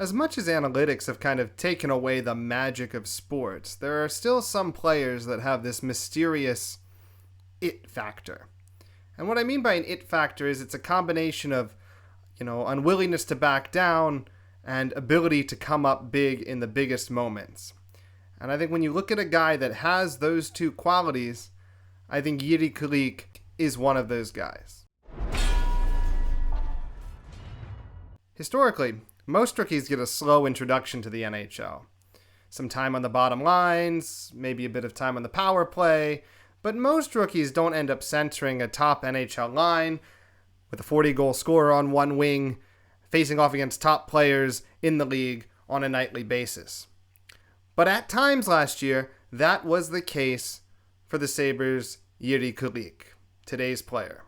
As much as analytics have kind of taken away the magic of sports, there are still some players that have this mysterious it factor. And what I mean by an it factor is it's a combination of, unwillingness to back down and ability to come up big in the biggest moments. And I think when you look at a guy that has those two qualities, I think Jiri Kulich is one of those guys. Historically, most rookies get a slow introduction to the NHL. Some time on the bottom lines, maybe a bit of time on the power play, but most rookies don't end up centering a top NHL line with a 40-goal scorer on one wing, facing off against top players in the league on a nightly basis. But at times last year, that was the case for the Sabres' Jiri Kulich, today's player.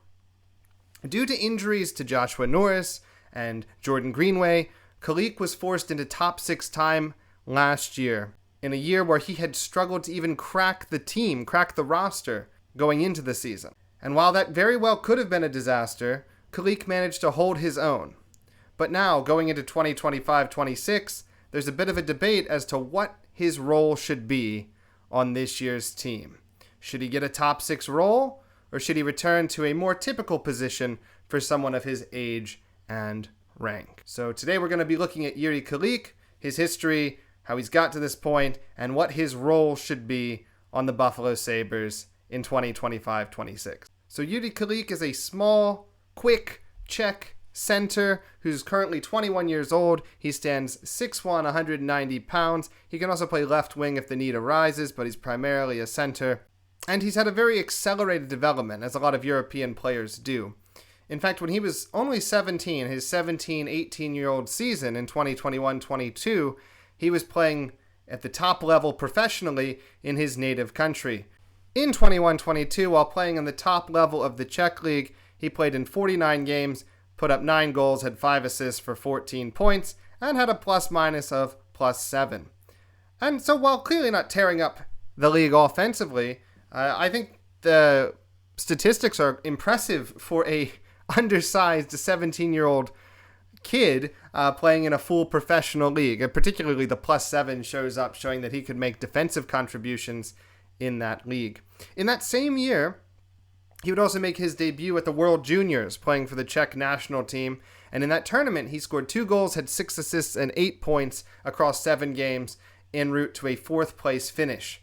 Due to injuries to Joshua Norris and Jordan Greenway, Kulich was forced into top 6 time last year, in a year where he had struggled to even crack the roster going into the season. And while that very well could have been a disaster, Kulich managed to hold his own. But now, going into 2025-26, there's a bit of a debate as to what his role should be on this year's team. Should he get a top 6 role, or should he return to a more typical position for someone of his age and rank? So today we're going to be looking at Jiri Kulich, his history, how he's got to this point, and what his role should be on the Buffalo Sabres in 2025-26. So Jiri Kulich is a small, quick, Czech center who's currently 21 years old. He stands 6'1", 190 pounds. He can also play left wing if the need arises, but he's primarily a center. And he's had a very accelerated development, as a lot of European players do. In fact, when he was only 17, his 18-year-old season in 2021-22, he was playing at the top level professionally in his native country. In 21-22, while playing in the top level of the Czech League, he played in 49 games, put up 9 goals, had 5 assists for 14 points, and had a plus-minus of +7. And so while clearly not tearing up the league offensively, I think the statistics are impressive for a undersized 17-year-old kid playing in a full professional league. And particularly the +7 shows up, showing that he could make defensive contributions in that league. In that same year, he would also make his debut at the World Juniors, playing for the Czech national team. And in that tournament, he scored 2 goals, had 6 assists, and 8 points across 7 games, en route to a 4th place finish.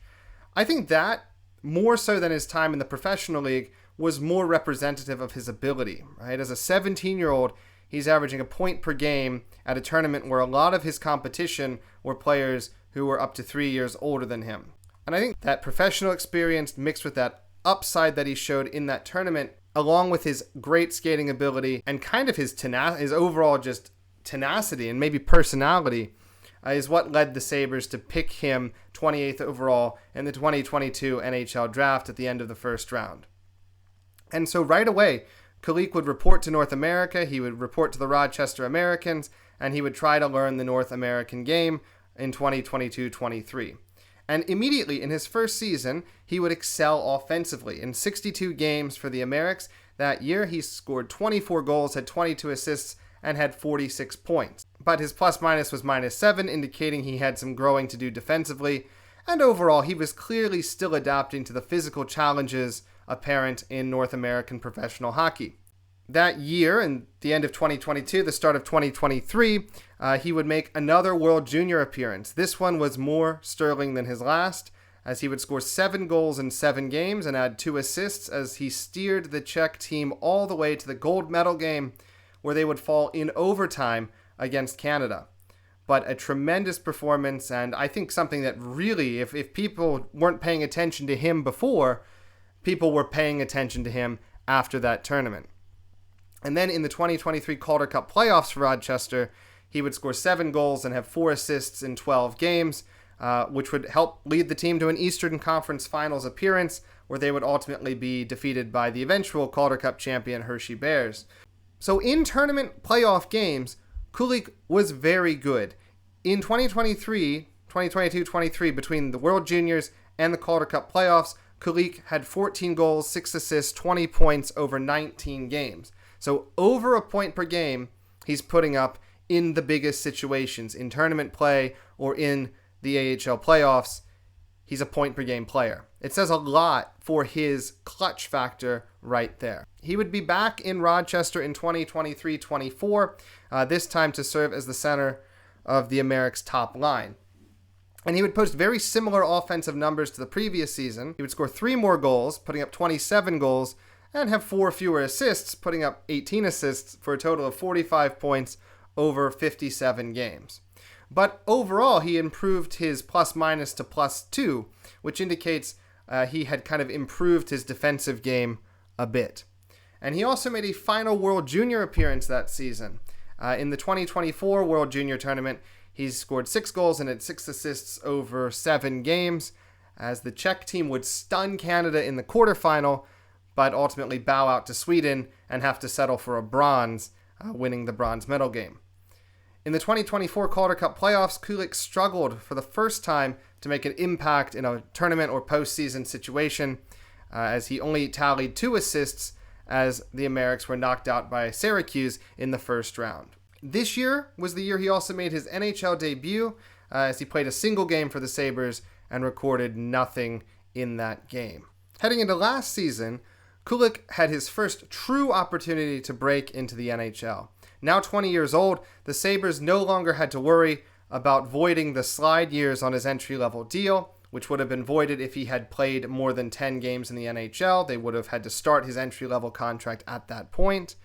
I think that, more so than his time in the professional league, was more representative of his ability, right? As a 17-year-old, he's averaging a point per game at a tournament where a lot of his competition were players who were up to 3 years older than him. And I think that professional experience mixed with that upside that he showed in that tournament, along with his great skating ability and kind of his overall just tenacity and maybe personality, is what led the Sabres to pick him 28th overall in the 2022 NHL draft at the end of the first round. And so right away, Kulich would report to North America, he would report to the Rochester Americans, and he would try to learn the North American game in 2022-23. And immediately in his first season, he would excel offensively. In 62 games for the Americs that year, he scored 24 goals, had 22 assists, and had 46 points. But his plus-minus was -7, indicating he had some growing to do defensively. And overall, he was clearly still adapting to the physical challenges apparent in North American professional hockey. That year, in the end of 2022, the start of 2023, he would make another World Junior appearance. This one was more sterling than his last, as he would score 7 goals in 7 games and add 2 assists as he steered the Czech team all the way to the gold medal game, where they would fall in overtime against Canada. But a tremendous performance, and I think something that really, if people weren't paying attention to him before, people were paying attention to him after that tournament. And then in the 2023 Calder Cup playoffs for Rochester, he would score 7 goals and have 4 assists in 12 games, which would help lead the team to an Eastern Conference Finals appearance, where they would ultimately be defeated by the eventual Calder Cup champion Hershey Bears. So in tournament playoff games, Kulich was very good. In 2022-23, between the World Juniors and the Calder Cup playoffs, Kulich had 14 goals, 6 assists, 20 points over 19 games. So over a point per game he's putting up in the biggest situations, in tournament play or in the AHL playoffs. He's a point-per-game player. It says a lot for his clutch factor right there. He would be back in Rochester in 2023-24, this time to serve as the center of the Americ's top line. And he would post very similar offensive numbers to the previous season. He would score 3 more goals, putting up 27 goals, and have 4 fewer assists, putting up 18 assists for a total of 45 points over 57 games. But overall, he improved his plus-minus to +2, which indicates he had kind of improved his defensive game a bit. And he also made a final World Junior appearance that season. In the 2024 World Junior Tournament, he scored 6 goals and had 6 assists over 7 games, as the Czech team would stun Canada in the quarterfinal, but ultimately bow out to Sweden and have to settle for a bronze, winning the bronze medal game. In the 2024 Calder Cup playoffs, Kulich struggled for the first time to make an impact in a tournament or postseason situation, as he only tallied 2 assists as the Americs were knocked out by Syracuse in the first round. This year was the year he also made his NHL debut, as he played a single game for the Sabres and recorded nothing in that game. Heading into last season, Kulich had his first true opportunity to break into the NHL. Now 20 years old, the Sabres no longer had to worry about voiding the slide years on his entry-level deal, which would have been voided if he had played more than 10 games in the NHL. They would have had to start his entry-level contract at that point.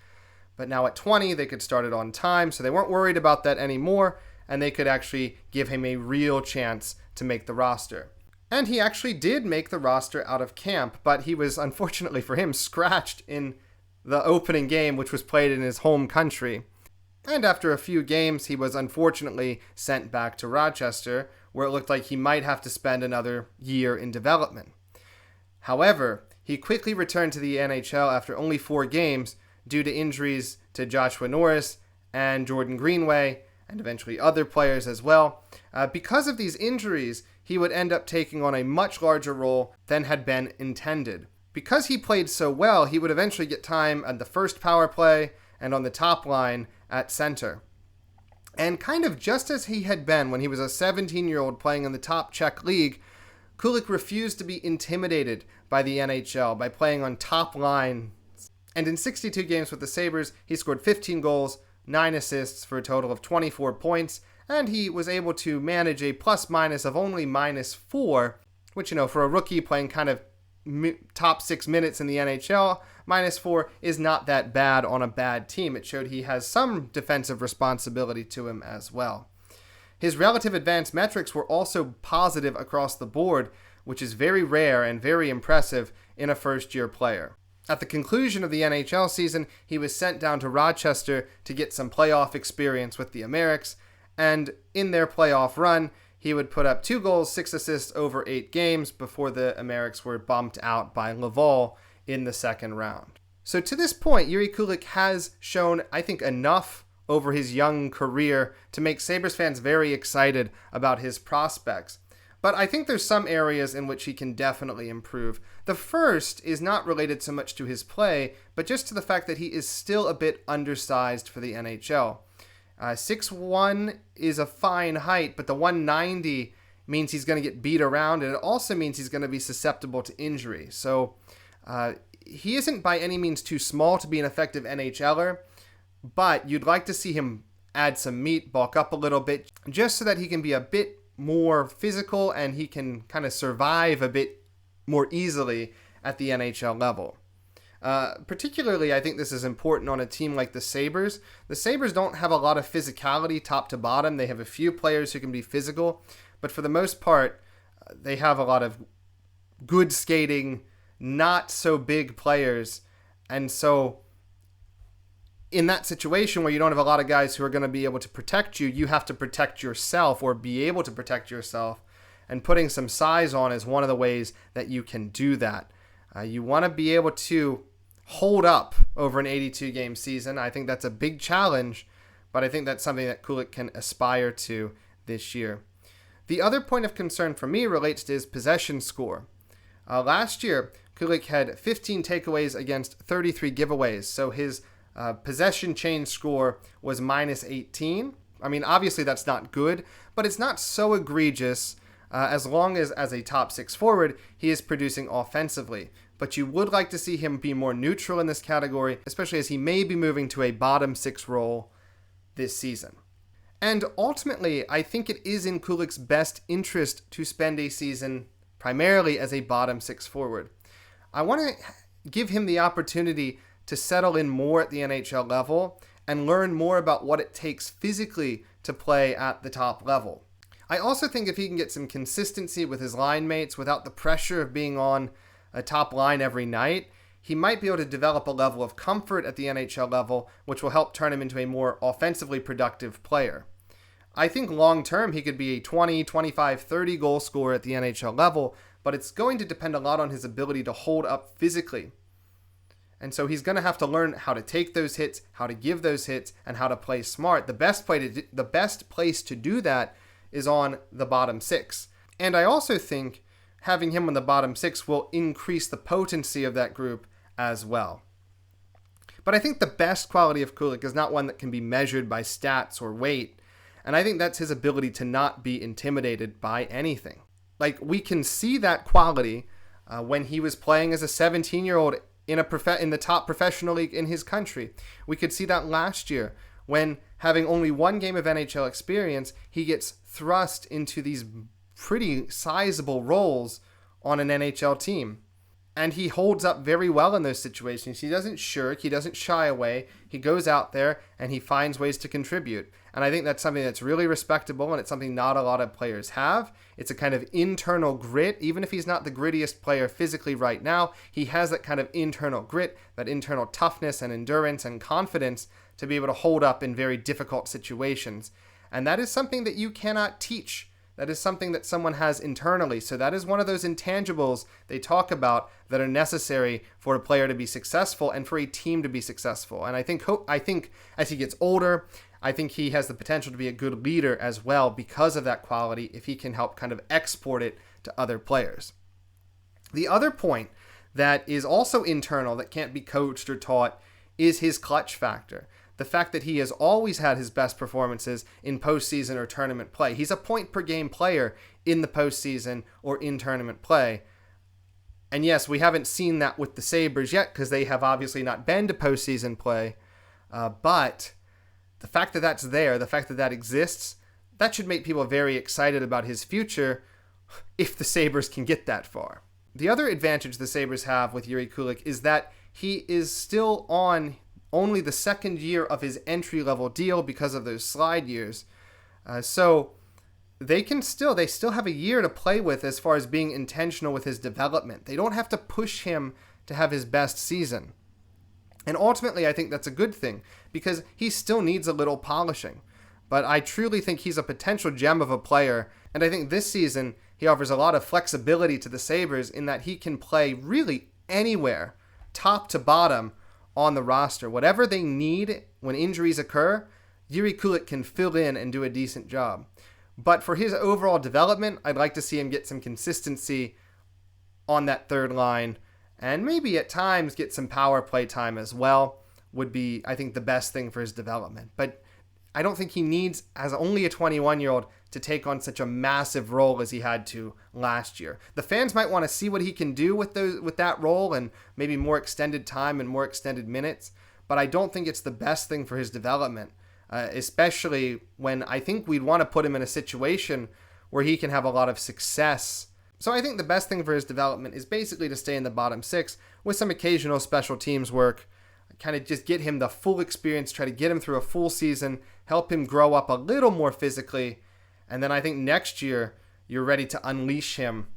But now at 20, they could start it on time, so they weren't worried about that anymore, and they could actually give him a real chance to make the roster. And he actually did make the roster out of camp, but he was, unfortunately for him, scratched in the opening game, which was played in his home country. And after a few games, he was unfortunately sent back to Rochester, where it looked like he might have to spend another year in development. However, he quickly returned to the NHL after only 4 games due to injuries to Joshua Norris and Jordan Greenway, and eventually other players as well. Because of these injuries, he would end up taking on a much larger role than had been intended. Because he played so well, he would eventually get time at the first power play and on the top line at center. And kind of just as he had been when he was a 17-year-old playing in the top Czech league, Kulich refused to be intimidated by the NHL by playing on top line. And in 62 games with the Sabres, he scored 15 goals, 9 assists for a total of 24 points, and he was able to manage a plus-minus of only -4, which, for a rookie playing kind of top 6 minutes in the NHL, -4 is not that bad on a bad team. It showed he has some defensive responsibility to him as well. His relative advanced metrics were also positive across the board, which is very rare and very impressive in a first-year player. At the conclusion of the NHL season, he was sent down to Rochester to get some playoff experience with the Americs, and in their playoff run, he would put up 2 goals, 6 assists over 8 games before the Americs were bumped out by Laval in the second round. So to this point, Jiri Kulich has shown, I think, enough over his young career to make Sabres fans very excited about his prospects. But I think there's some areas in which he can definitely improve. The first is not related so much to his play, but just to the fact that he is still a bit undersized for the NHL. 6'1" is a fine height, but the 190 means he's going to get beat around, and it also means he's going to be susceptible to injury. So he isn't by any means too small to be an effective NHLer, but you'd like to see him add some meat, bulk up a little bit, just so that he can be a bit more physical and he can kind of survive a bit more easily at the NHL level. Particularly, I think this is important on a team like the Sabres. The Sabres don't have a lot of physicality top to bottom. They have a few players who can be physical, but for the most part, they have a lot of good skating, not so big players. And so in that situation where you don't have a lot of guys who are going to be able to protect you, you have to protect yourself or be able to protect yourself. And putting some size on is one of the ways that you can do that. You want to be able to hold up over an 82-game season. I think that's a big challenge, but I think that's something that Kulich can aspire to this year. The other point of concern for me relates to his possession score. Last year, Kulich had 15 takeaways against 33 giveaways, so his possession change score was -18. I mean, obviously that's not good, but it's not so egregious as long as a top 6 forward, he is producing offensively. But you would like to see him be more neutral in this category, especially as he may be moving to a bottom 6 role this season. And ultimately, I think it is in Kulich's best interest to spend a season primarily as a bottom 6 forward. I want to give him the opportunity to settle in more at the NHL level and learn more about what it takes physically to play at the top level. I also think if he can get some consistency with his line mates without the pressure of being on a top line every night, he might be able to develop a level of comfort at the NHL level, which will help turn him into a more offensively productive player. I think long term he could be a 20, 25, 30 goal scorer at the NHL level, but it's going to depend a lot on his ability to hold up physically. And so he's going to have to learn how to take those hits, how to give those hits, and how to play smart. The best place to do that is on the bottom 6. And I also think having him on the bottom 6 will increase the potency of that group as well. But I think the best quality of Kulich is not one that can be measured by stats or weight. And I think that's his ability to not be intimidated by anything. Like, we can see that quality when he was playing as a 17-year-old in the top professional league in his country. We could see that last year when, having only one game of NHL experience, he gets thrust into these pretty sizable roles on an NHL team. And he holds up very well in those situations. He doesn't shirk. He doesn't shy away. He goes out there and he finds ways to contribute. And I think that's something that's really respectable, and it's something not a lot of players have. It's a kind of internal grit. Even if he's not the grittiest player physically right now, he has that kind of internal grit, that internal toughness and endurance and confidence to be able to hold up in very difficult situations. And that is something that you cannot teach. That is something that someone has internally. So that is one of those intangibles they talk about that are necessary for a player to be successful and for a team to be successful. And I think as he gets older, I think he has the potential to be a good leader as well because of that quality, if he can help kind of export it to other players. The other point that is also internal that can't be coached or taught is his clutch factor. The fact that he has always had his best performances in postseason or tournament play. He's a point-per-game player in the postseason or in tournament play. And yes, we haven't seen that with the Sabres yet because they have obviously not been to postseason play. But the fact that that's there, the fact that that exists, that should make people very excited about his future if the Sabres can get that far. The other advantage the Sabres have with Jiri Kulich is that he is still on only the second year of his entry-level deal because of those slide years. So they still have a year to play with as far as being intentional with his development. They don't have to push him to have his best season. And ultimately, I think that's a good thing because he still needs a little polishing. But I truly think he's a potential gem of a player. And I think this season, he offers a lot of flexibility to the Sabres in that he can play really anywhere, top to bottom, on the roster. Whatever they need when injuries occur, Jiri Kulich can fill in and do a decent job. But for his overall development, I'd like to see him get some consistency on that third line and maybe at times get some power play time as well would be, I think, the best thing for his development. But I don't think he needs, as only a 21-year-old, to take on such a massive role as he had to last year. The fans might want to see what he can do with that role and maybe more extended time and more extended minutes, but I don't think it's the best thing for his development, especially when I think we'd want to put him in a situation where he can have a lot of success. So I think the best thing for his development is basically to stay in the bottom 6 with some occasional special teams work, kind of just get him the full experience, try to get him through a full season, help him grow up a little more physically, and then I think next year you're ready to unleash him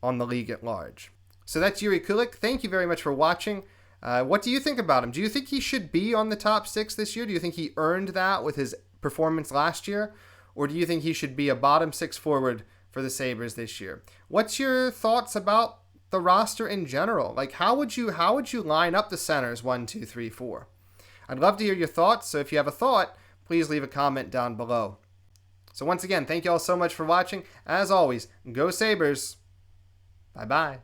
on the league at large. So that's Jiri Kulich. Thank you very much for watching. What do you think about him? Do you think he should be on the top 6 this year? Do you think he earned that with his performance last year? Or do you think he should be a bottom 6 forward for the Sabres this year? What's your thoughts about the roster in general? Like, how would you line up the centers 1, 2, 3, 4? I'd love to hear your thoughts. So if you have a thought, please leave a comment down below. So once again, thank you all so much for watching. As always, go Sabres. Bye-bye.